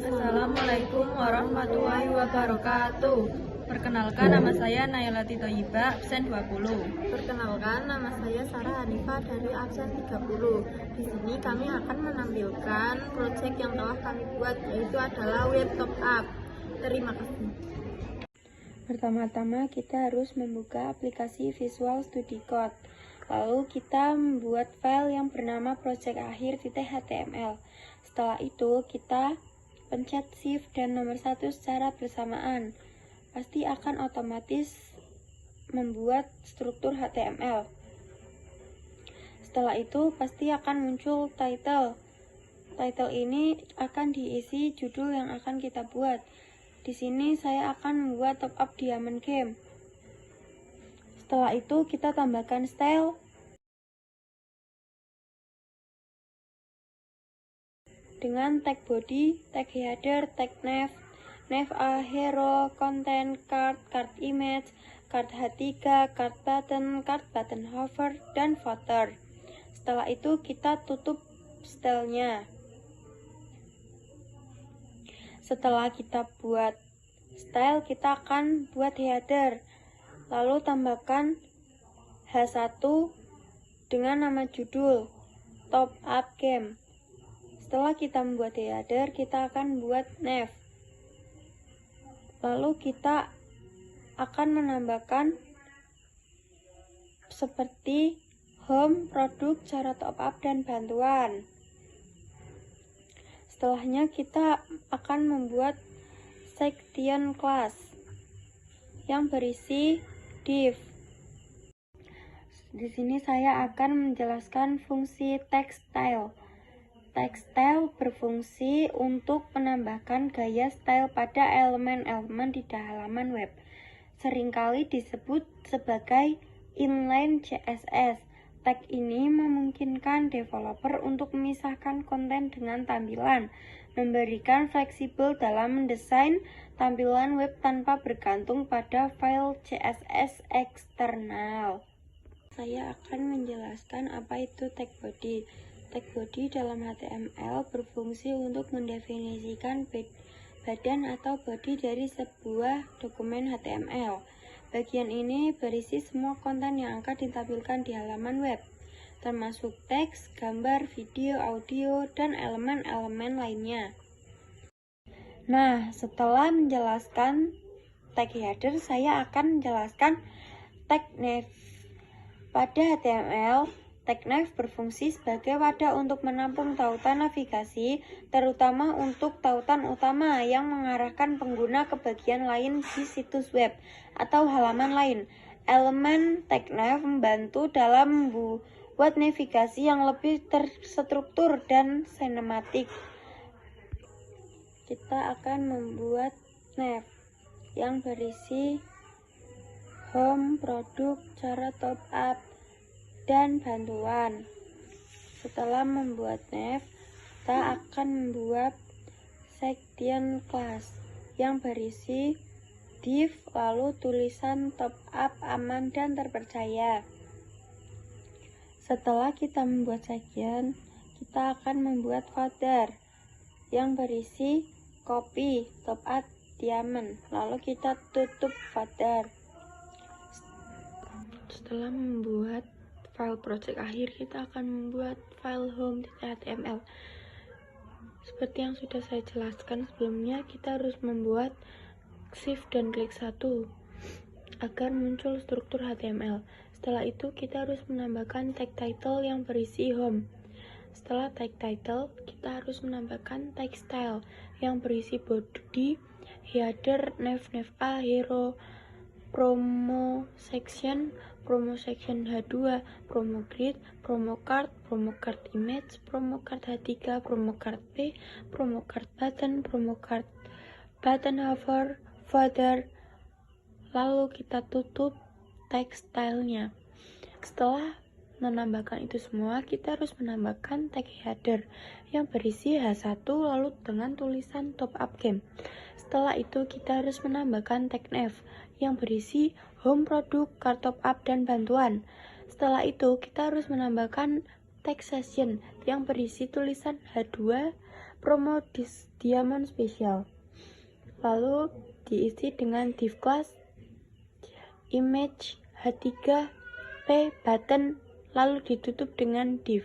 Assalamualaikum warahmatullahi wabarakatuh. Perkenalkan, nama saya Nailati Thoyibah, absen 20. Perkenalkan, nama saya Sarah Hanifah dari absen 30. Di sini kami akan menampilkan proyek yang telah kami buat, yaitu adalah web top up. Terima kasih. Pertama-tama kita harus membuka aplikasi Visual Studio Code. Lalu kita membuat file yang bernama project_akhir.html. Setelah itu kita pencet shift dan nomor 1 secara bersamaan. Pasti akan otomatis membuat struktur HTML. Setelah itu pasti akan muncul title. Title ini akan diisi judul yang akan kita buat. Di sini saya akan membuat top up diamond game. Setelah itu kita tambahkan style. Dengan tag body, tag header, tag nav, hero, content, card image, card H3, card button hover, dan footer. Setelah itu kita tutup stylenya. Setelah kita buat style, kita akan buat header. Lalu tambahkan H1 dengan nama judul top up game. Setelah kita membuat header, kita akan buat nav. Lalu kita akan menambahkan seperti home, produk, cara top up, dan bantuan. Setelahnya kita akan membuat section class yang berisi div. Di sini saya akan menjelaskan fungsi text style. Text style berfungsi untuk menambahkan gaya style pada elemen-elemen di halaman web. Seringkali disebut sebagai inline CSS. Tag ini memungkinkan developer untuk memisahkan konten dengan tampilan, memberikan fleksibel dalam mendesain tampilan web tanpa bergantung pada file CSS eksternal. Saya akan menjelaskan apa itu tag body. Tag body dalam HTML berfungsi untuk mendefinisikan badan atau body dari sebuah dokumen HTML. Bagian ini berisi semua konten yang akan ditampilkan di halaman web, termasuk teks, gambar, video, audio, dan elemen-elemen lainnya. Nah, setelah menjelaskan tag header, saya akan menjelaskan tag nav. Pada HTML, tag nav berfungsi sebagai wadah untuk menampung tautan navigasi, terutama untuk tautan utama yang mengarahkan pengguna ke bagian lain di situs web atau halaman lain. Elemen tag nav membantu dalam membuat navigasi yang lebih terstruktur dan sinematik. Kita akan membuat nav yang berisi home, produk, cara top up, dan bantuan. Setelah membuat nav, kita akan membuat section class yang berisi div, lalu tulisan top up aman dan terpercaya. Setelah kita membuat section, kita akan membuat folder yang berisi copy top up diamond, lalu kita tutup folder. Setelah membuat file project akhir, kita akan membuat file home.html. Seperti yang sudah saya jelaskan sebelumnya, kita harus membuat shift dan klik 1 agar muncul struktur HTML. Setelah itu kita harus menambahkan tag title yang berisi home. Setelah tag title, kita harus menambahkan tag style yang berisi body, header, nav, hero, promo section H2, promo grid, promo card image, promo card H3, promo card P, promo card button hover, footer. Lalu kita tutup text stylenya. Setelah menambahkan itu semua, kita harus menambahkan tag header yang berisi H1 lalu dengan tulisan top up game. Setelah itu kita harus menambahkan tag nav yang berisi home, produk, card top up, dan bantuan. Setelah itu kita harus menambahkan tag session yang berisi tulisan H2, promo diamond spesial. Lalu diisi dengan div class, image, H3, button, lalu ditutup dengan div.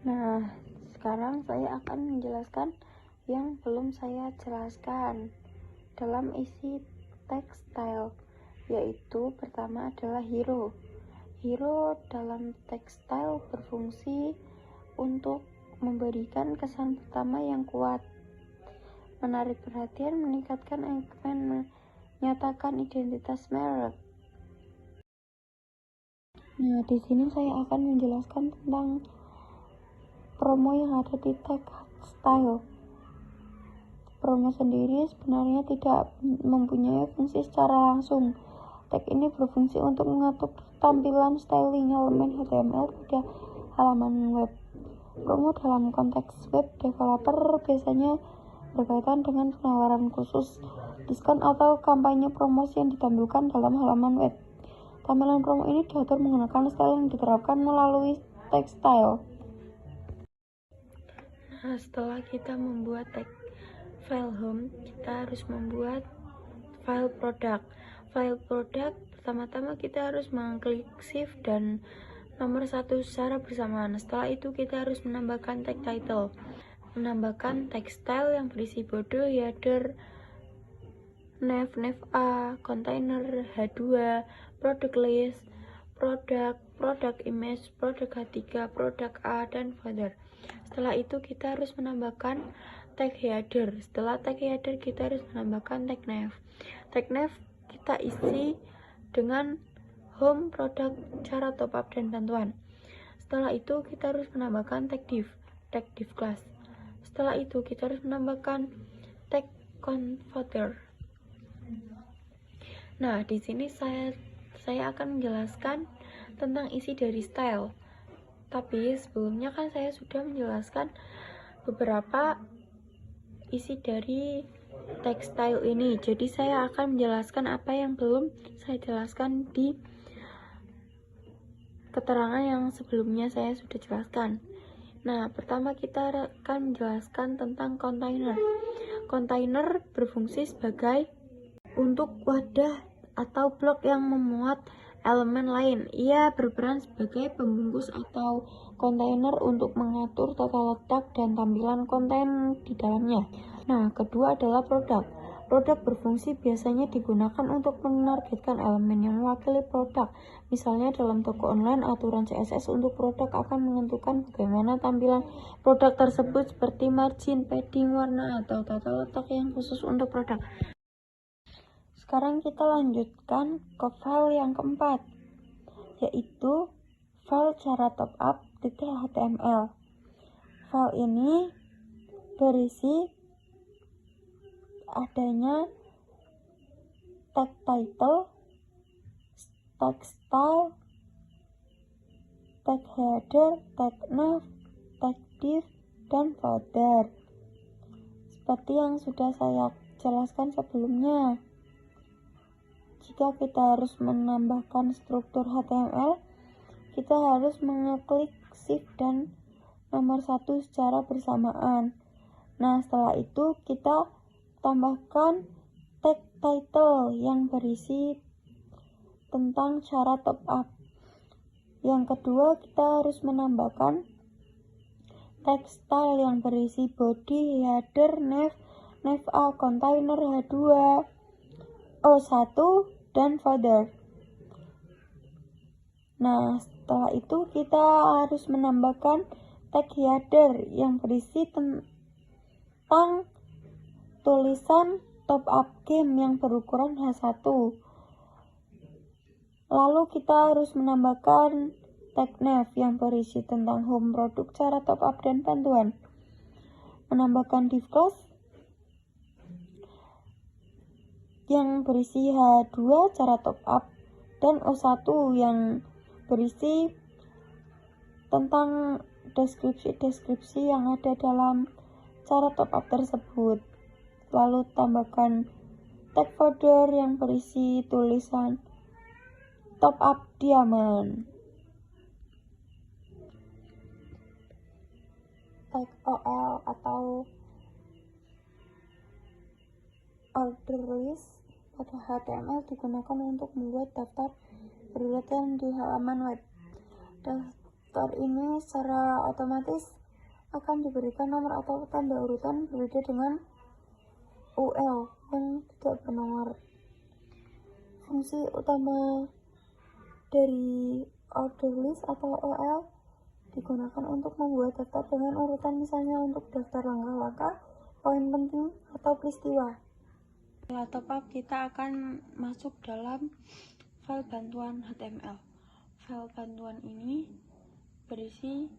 Nah, sekarang saya akan menjelaskan yang belum saya jelaskan dalam isi text style, yaitu pertama adalah hero. Hero dalam text style berfungsi untuk memberikan kesan pertama yang kuat, menarik perhatian, meningkatkan engagement, menyatakan identitas merek. Nah, di sini saya akan menjelaskan tentang promo yang ada di text style. Promo sendiri sebenarnya tidak mempunyai fungsi secara langsung. Tag ini berfungsi untuk mengatur tampilan styling elemen HTML pada halaman web. Promo dalam konteks web developer biasanya berkaitan dengan penawaran khusus, diskon atau kampanye promosi yang ditampilkan dalam halaman web. Tampilan promo ini diatur menggunakan style yang diterapkan melalui text style. Nah, setelah kita membuat tag file home, kita harus membuat file product. File product, pertama-tama kita harus mengklik shift dan nomor 1 secara bersamaan. Setelah itu kita harus menambahkan tag title, menambahkan text style yang berisi body, header, nav A, container, H2, product list, product image, product H3, product A, dan footer. Setelah itu kita harus menambahkan tag header. Setelah tag header kita harus menambahkan tag nav. Tag nav kita isi dengan home, product, cara top up, dan bantuan. Setelah itu kita harus menambahkan tag div class. Setelah itu kita harus menambahkan tag converter. Nah, di sini saya akan menjelaskan tentang isi dari style. Tapi sebelumnya kan saya sudah menjelaskan beberapa isi dari text style ini. Jadi saya akan menjelaskan apa yang belum saya jelaskan di keterangan yang sebelumnya saya sudah jelaskan. Nah, pertama kita akan menjelaskan tentang container. Container berfungsi sebagai untuk wadah atau blok yang memuat elemen lain. Ia berperan sebagai pembungkus atau kontainer untuk mengatur tata letak dan tampilan konten di dalamnya. Nah, kedua adalah produk. Produk berfungsi biasanya digunakan untuk menargetkan elemen yang mewakili produk. Misalnya dalam toko online, aturan CSS untuk produk akan menentukan bagaimana tampilan produk tersebut seperti margin, padding, warna, atau tata letak yang khusus untuk produk. Sekarang kita lanjutkan ke file yang keempat, yaitu file cara top up .html. File ini berisi adanya tag title, tag style, tag header, tag nav, tag div, dan footer. Seperti yang sudah saya jelaskan sebelumnya. Jika kita harus menambahkan struktur HTML, kita harus mengeklik shift dan nomor 1 secara bersamaan. Nah, setelah itu kita tambahkan tag title yang berisi tentang cara top up. Yang kedua, kita harus menambahkan tag style yang berisi body, header, nav A, container, H2, O1, dan footer. Nah, setelah itu kita harus menambahkan tag header yang berisi tentang tulisan top up game yang berukuran H1. Lalu kita harus menambahkan tag nav yang berisi tentang home, produk, cara top up, dan bantuan. Menambahkan div class yang berisi H2 cara top up dan O1 yang berisi tentang deskripsi yang ada dalam cara top up tersebut. Lalu tambahkan tag footer yang berisi tulisan top up diamond. tag OL atau order list pada HTML digunakan untuk membuat daftar berurutan di halaman web. Daftar ini secara otomatis akan diberikan nomor atau tanda urutan berbeda dengan UL yang tidak bernomor. Fungsi utama dari order list atau OL digunakan untuk membuat daftar dengan urutan, misalnya untuk daftar langkah-langkah, poin penting, atau peristiwa. Setelah top up, kita akan masuk dalam file bantuan HTML. File bantuan ini berisi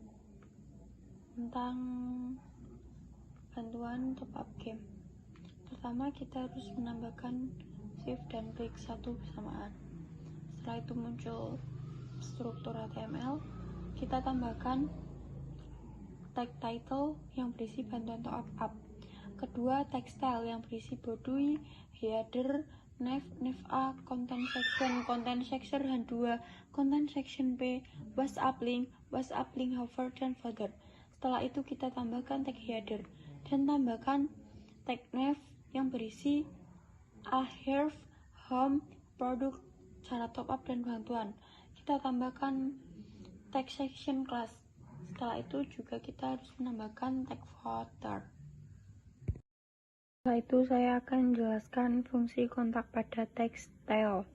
tentang bantuan top up game. Pertama, kita harus menambahkan shift dan klik satu bersamaan. Setelah itu muncul struktur HTML, kita tambahkan tag title yang berisi bantuan top up. Kedua, tag style yang berisi body, header, nav A, content section dan 2, content section B, WhatsApp link, hover, dan footer. Setelah itu kita tambahkan tag header dan tambahkan tag nav yang berisi ahref, home, produk, cara top up, dan bantuan. Kita tambahkan tag section class. Setelah itu juga kita harus menambahkan tag footer. Setelah itu saya akan jelaskan fungsi kontak pada text style.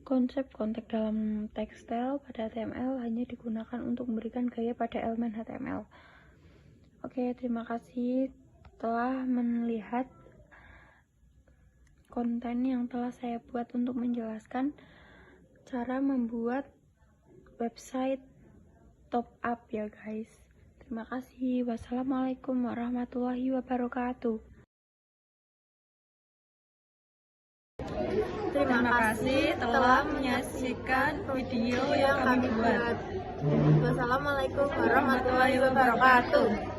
Konsep kontak dalam text style pada HTML hanya digunakan untuk memberikan gaya pada elemen HTML. Oke, terima kasih telah melihat konten yang telah saya buat untuk menjelaskan cara membuat website top up ya guys. Terima kasih. Wassalamualaikum warahmatullahi wabarakatuh. Terima kasih telah menyaksikan video yang kami buat. Wassalamualaikum warahmatullahi wabarakatuh.